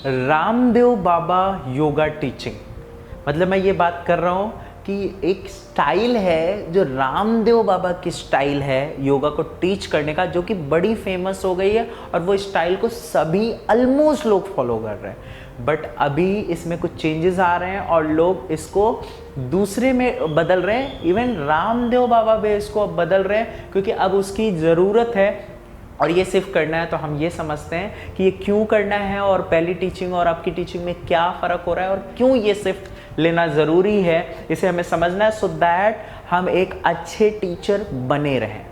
Ramdev Baba yoga teaching, मतलब मैं ये बात कर रहा हूँ कि एक स्टाइल है जो रामदेव बाबा की स्टाइल है योगा को टीच करने का, जो कि बड़ी फेमस हो गई है और वो स्टाइल को सभी ऑलमोस्ट लोग फॉलो कर रहे हैं। बट अभी इसमें कुछ चेंजेस आ रहे हैं और लोग इसको दूसरे में बदल रहे हैं। इवन रामदेव बाबा भी इसको अब बदल रहे हैं क्योंकि अब उसकी ज़रूरत है और ये सिर्फ करना है। तो हम ये समझते हैं कि ये क्यों करना है और पहली टीचिंग और आपकी टीचिंग में क्या फ़र्क हो रहा है और क्यों ये सिर्फ लेना ज़रूरी है, इसे हमें समझना है सो दैट हम एक अच्छे टीचर बने रहें।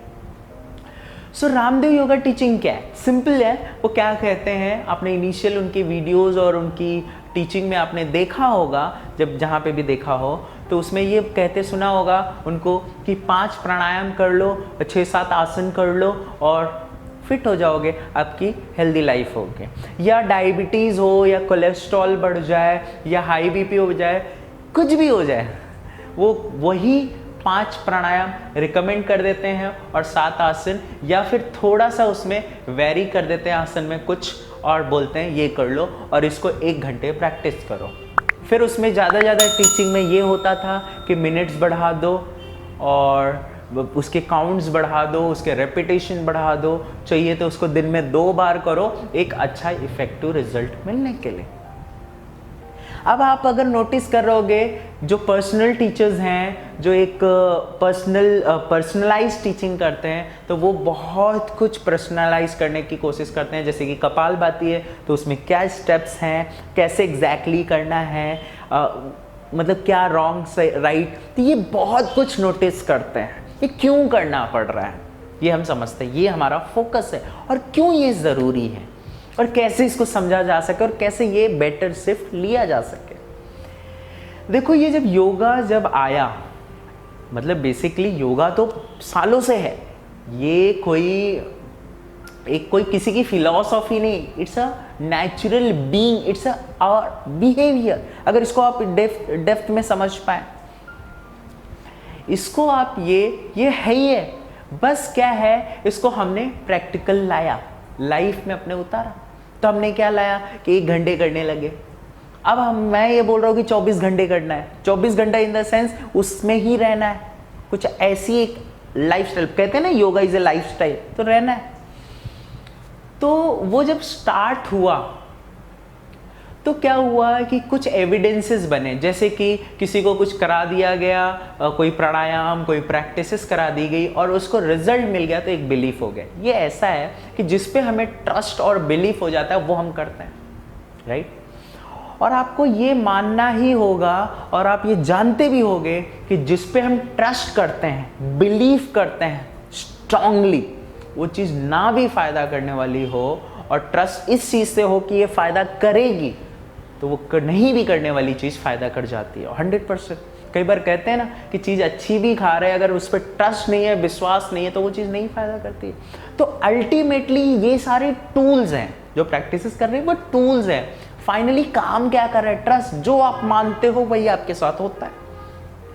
सो रामदेव योगा टीचिंग क्या है? सिंपल है। वो क्या कहते हैं, आपने इनिशियल उनकी वीडियोस और उनकी टीचिंग में आपने देखा होगा, जब जहाँ पे भी देखा हो तो उसमें ये कहते सुना होगा उनको कि 5 प्राणायाम कर लो, 6-7 आसन कर लो और फिट हो जाओगे, आपकी हेल्दी लाइफ होगी। या डायबिटीज़ हो या कोलेस्ट्रॉल बढ़ जाए या हाई बीपी हो जाए, कुछ भी हो जाए, वो वही 5 प्राणायाम रिकमेंड कर देते हैं और 7 आसन, या फिर थोड़ा सा उसमें वेरी कर देते हैं आसन में कुछ और बोलते हैं ये कर लो और इसको 1 घंटे प्रैक्टिस करो। फिर उसमें ज़्यादा टीचिंग में ये होता था कि मिनट्स बढ़ा दो और उसके काउंट्स बढ़ा दो, उसके रेपिटेशन बढ़ा दो, चाहिए तो उसको दिन में 2 बार करो एक अच्छा इफेक्टिव रिजल्ट मिलने के लिए। अब आप अगर नोटिस कर रहोगे, जो पर्सनल टीचर्स हैं, जो एक पर्सनलाइज टीचिंग करते हैं, तो वो बहुत कुछ पर्सनलाइज करने की कोशिश करते हैं। जैसे कि कपालभाति है तो उसमें क्या स्टेप्स हैं, कैसे एग्जैक्टली करना है, मतलब क्या रॉन्ग से राइट, तो ये बहुत कुछ नोटिस करते हैं। ये क्यों करना पड़ रहा है ये हम समझते हैं, ये हमारा फोकस है और क्यों ये ज़रूरी है और कैसे इसको समझा जा सके और कैसे ये बेटर सिर्फ लिया जा सके। देखो, ये जब योगा जब आया, मतलब बेसिकली योगा तो सालों से है, ये कोई किसी की फिलॉसफी नहीं, it's a natural being, it's a behaviour. अगर इसको आप डेप्थ में समझ पाए, इसको आप ये है ही है, बस क्या है, इसको हमने प्रैक्टिकल लाया, लाइफ में अपने उतारा। तो हमने क्या लाया कि 1 घंटे करने लगे। अब मैं ये बोल रहा हूँ कि 24 घंटे करना है, 24 घंटा इन द सेंस उसमें ही रहना है, कुछ ऐसी एक लाइफस्टाइल, कहते हैं ना योगा इज ए लाइफस्टाइल, तो रहना है। तो वो जब स्टार्ट हुआ तो क्या हुआ कि कुछ एविडेंसेस बने, जैसे कि किसी को कुछ करा दिया गया, कोई प्राणायाम, कोई प्रैक्टिसेस करा दी गई और उसको रिजल्ट मिल गया तो एक बिलीफ हो गया। ये ऐसा है कि जिस पे हमें ट्रस्ट और बिलीफ हो जाता है वो हम करते हैं, राइट। और आपको ये मानना ही होगा और आप ये जानते भी होंगे कि जिस पे हम ट्रस्ट करते हैं, बिलीव करते हैं स्ट्रांगली, वो चीज़ ना भी फायदा करने वाली हो और ट्रस्ट इस चीज़ से हो कि ये फायदा करेगी, तो वो नहीं भी करने वाली चीज़ फायदा कर जाती है 100%। कई बार कहते हैं ना कि चीज़ अच्छी भी खा रहे हैं, अगर उस पर ट्रस्ट नहीं है, विश्वास नहीं है, तो वो चीज़ नहीं फायदा करती है। तो अल्टीमेटली ये सारे टूल्स हैं जो प्रैक्टिसेस कर रहे हैं, वो टूल्स हैं। फाइनली काम क्या कर रहा है? ट्रस्ट। जो आप मानते हो वही आपके साथ होता है,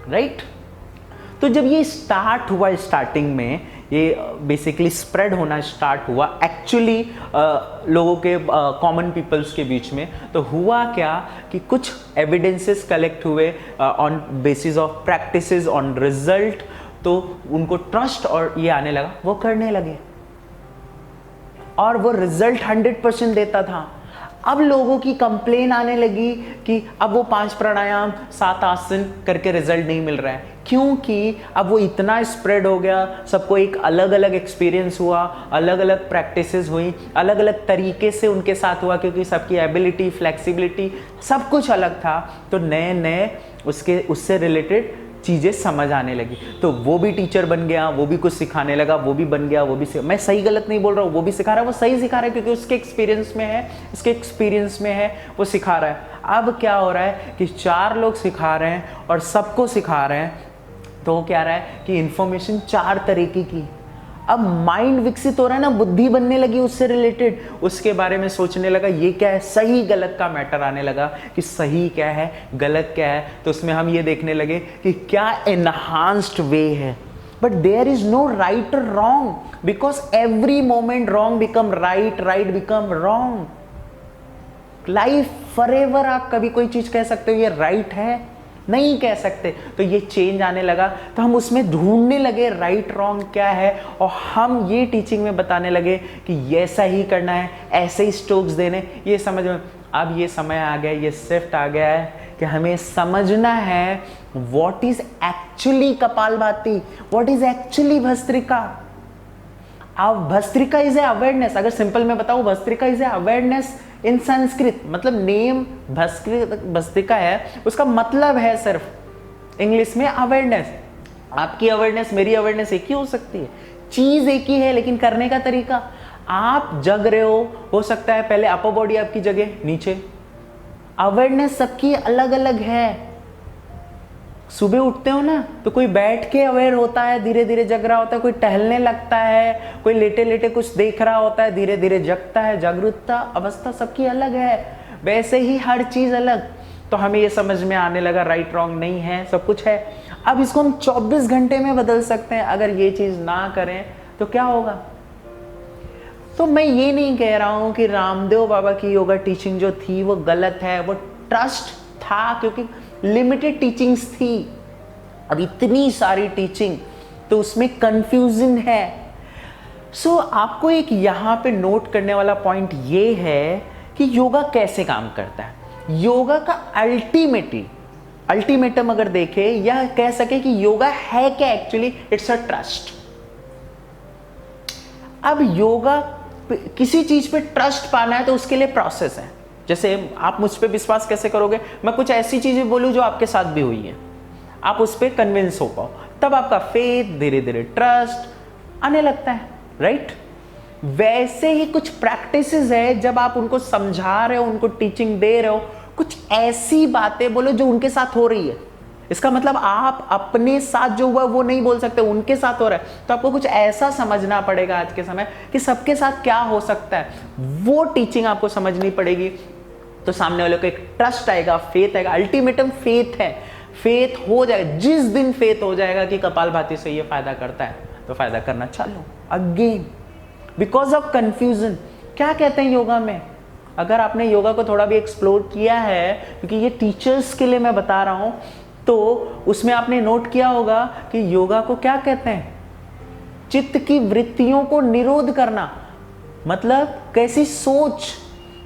राइट। तो जब ये स्टार्ट हुआ, स्टार्टिंग में ये बेसिकली स्प्रेड होना स्टार्ट हुआ एक्चुअली लोगों के, कॉमन पीपल्स के बीच में, तो हुआ क्या कि कुछ एविडेंसेस कलेक्ट हुए on basis of practices, on result, तो उनको ट्रस्ट और ये आने लगा, वो करने लगे और वो रिजल्ट 100% देता था। अब लोगों की कंप्लेन आने लगी कि अब वो 5 प्राणायाम 7 आसन करके रिजल्ट नहीं मिल रहा है, क्योंकि अब वो इतना स्प्रेड हो गया, सबको एक अलग अलग एक्सपीरियंस हुआ, अलग अलग प्रैक्टिसेस हुई, अलग अलग तरीके से उनके साथ हुआ, क्योंकि सबकी एबिलिटी, फ्लेक्सिबिलिटी सब कुछ अलग था। तो नए उससे रिलेटेड चीज़ें समझ आने लगी, तो वो भी टीचर बन गया, वो भी कुछ सिखाने लगा, वो भी बन गया, वो भी मैं सही गलत नहीं बोल रहा हूँ, वो भी सिखा रहा है, वो सही सिखा रहा है क्योंकि उसके एक्सपीरियंस में है, इसके एक्सपीरियंस में है, वो सिखा रहा है। अब क्या हो रहा है कि 4 लोग सिखा रहे हैं और सबको सिखा रहे हैं, तो वो क्या रहा है कि इन्फॉर्मेशन 4 तरीके की। अब माइंड विकसित हो रहा है ना, बुद्धि बनने लगी उससे रिलेटेड, उसके बारे में सोचने लगा ये क्या है, सही गलत का मैटर आने लगा कि सही क्या है, गलत क्या है। तो उसमें हम ये देखने लगे कि क्या एनहांस्ड वे है, but there is no right और wrong, because every moment wrong become right, right become wrong. Life forever आप कभी कोई चीज कह सकते हो ये राइट है? नहीं कह सकते। तो ये चेंज आने लगा, तो हम उसमें ढूंढने लगे राइट रॉन्ग क्या है, और हम ये टीचिंग में बताने लगे कि ऐसा ही करना है, ऐसे ही स्ट्रोक्स देने। ये समझ में अब ये समय आ गया, ये शिफ्ट आ गया है कि हमें समझना है what is actually kapalbhati, what is actually bhastrika. अब भस्त्रिका इज ए अवेयरनेस। अगर सिंपल में बताऊं, bhastrika is a awareness in Sanskrit. मतलब नेम भस्त्रिका है, उसका मतलब है सिर्फ इंग्लिश में अवेयरनेस। आपकी अवेयरनेस मेरी अवेयरनेस एक ही हो सकती है, चीज एक ही है, लेकिन करने का तरीका। आप जग रहे हो सकता है पहले अपर बॉडी आपकी जगह नीचे। अवेयरनेस सबकी अलग अलग है। सुबह उठते हो ना, तो कोई बैठ के अवेयर होता है, धीरे धीरे जग रहा होता है, कोई टहलने लगता है, कोई लेटे लेटे कुछ देख रहा होता है, धीरे धीरे जगता है। जागरूकता अवस्था सबकी अलग है, वैसे ही हर चीज अलग। तो हमें ये समझ में आने लगा राइट रॉन्ग नहीं है, सब कुछ है। अब इसको हम 24 घंटे में बदल सकते हैं। अगर ये चीज ना करें तो क्या होगा? तो मैं ये नहीं कह रहा हूं कि रामदेव बाबा की योगा टीचिंग जो थी वो गलत है, वो ट्रस्ट था क्योंकि लिमिटेड टीचिंग्स थी। अब इतनी सारी टीचिंग तो उसमें कंफ्यूजन है। सो आपको एक यहां पे नोट करने वाला पॉइंट ये है कि योगा कैसे काम करता है। योगा का अल्टीमेटम अगर देखें या कह सके कि योगा है क्या एक्चुअली, इट्स अ ट्रस्ट। अब योगा किसी चीज पे ट्रस्ट पाना है तो उसके लिए प्रोसेस है। जैसे आप मुझ पे विश्वास कैसे करोगे? मैं कुछ ऐसी चीजें बोलूं जो आपके साथ भी हुई है, आप उस पर कन्विंस हो पाओ, तब आपका फेथ धीरे धीरे ट्रस्ट आने लगता है, राइट? वैसे ही कुछ प्रैक्टिसेस है, जब आप उनको समझा रहे हो, उनको टीचिंग दे रहे हो, कुछ ऐसी बातें बोलो जो उनके साथ हो रही है। इसका मतलब आप अपने साथ जो हुआ वो नहीं बोल सकते, उनके साथ हो रहा है। तो आपको कुछ ऐसा समझना पड़ेगा आज के समय कि सबके साथ क्या हो सकता है, वो टीचिंग आपको समझनी पड़ेगी। तो सामने वाले को एक ट्रस्ट आएगा, फेथ आएगा। अल्टीमेटम फेथ है, फेथ हो जाएगा। जिस दिन फेथ हो जाएगा कि कपालभाति से ये फायदा करता है, तो फायदा करना चालू। Again because of confusion. क्या कहते हैं योगा में? अगर आपने योगा को थोड़ा भी एक्सप्लोर किया है, क्योंकि ये टीचर्स के लिए मैं बता रहा हूं, तो उसमें आपने नोट किया होगा कि योगा को क्या कहते हैं? चित्त की वृत्तियों को निरोध करना। मतलब कैसी सोच।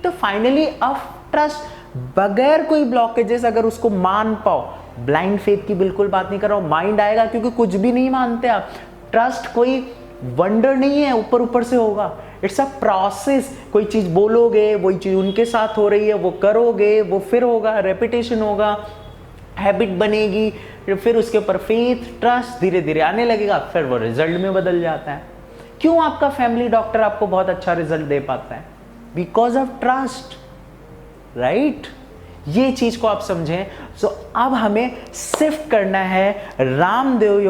तो फाइनली ऑफ ट्रस्ट, बगैर कोई ब्लॉकेजेस अगर उसको मान पाओ। ब्लाइंड फेथ की बिल्कुल बात नहीं कर रहा हूं, माइंड आएगा क्योंकि कुछ भी नहीं मानते आप। ट्रस्ट कोई वंडर नहीं है ऊपर ऊपर से होगा, इट्स अ प्रोसेस। कोई चीज बोलोगे, वही चीज उनके साथ हो रही है, वो करोगे, वो फिर होगा, रेपिटेशन होगा, हैबिट बनेगी, फिर उसके ऊपर फेथ ट्रस्ट धीरे धीरे आने लगेगा, फिर वो रिजल्ट में बदल जाता है। क्यों आपका फैमिली डॉक्टर आपको बहुत अच्छा रिजल्ट दे पाता है? Because of trust, right? ये चीज को आप समझें। सो अब हमें शिफ्ट करना है रामदेव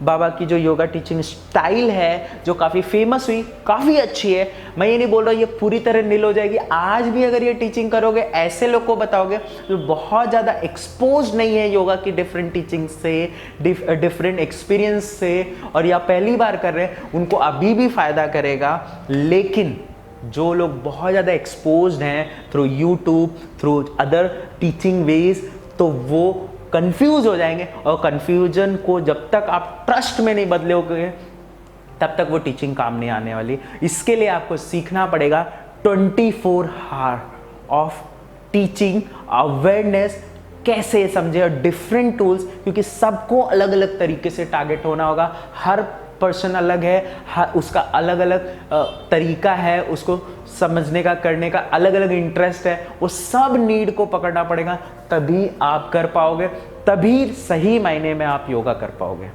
बाबा की जो योगा टीचिंग स्टाइल है, जो काफी फेमस हुई, काफी अच्छी है। मैं ये नहीं बोल रहा ये पूरी तरह नील हो जाएगी। आज भी अगर ये टीचिंग करोगे, ऐसे लोग को बताओगे जो बहुत ज्यादा एक्सपोज नहीं है योगा की डिफरेंट टीचिंग से, डिफरेंट एक्सपीरियंस से, और या पहली बार कर रहे हैं, उनको अभी भी फायदा करेगा। लेकिन जो लोग बहुत ज़्यादा एक्सपोज्ड हैं through YouTube, through other teaching ways, तो वो कंफ्यूज हो जाएंगे। और कंफ्यूजन को जब तक आप ट्रस्ट में नहीं बदलोगे, तब तक वो टीचिंग काम नहीं आने वाली। इसके लिए आपको सीखना पड़ेगा 24 आवर ऑफ टीचिंग अवेयरनेस। कैसे समझे, और डिफरेंट टूल्स, क्योंकि सबको अलग अलग तरीके से टारगेट होना होगा। हर पर्सन अलग है, उसका अलग अलग तरीका है, उसको समझने का, करने का अलग अलग इंटरेस्ट है। वो सब नीड को पकड़ना पड़ेगा, तभी आप कर पाओगे, तभी सही मायने में आप योगा कर पाओगे।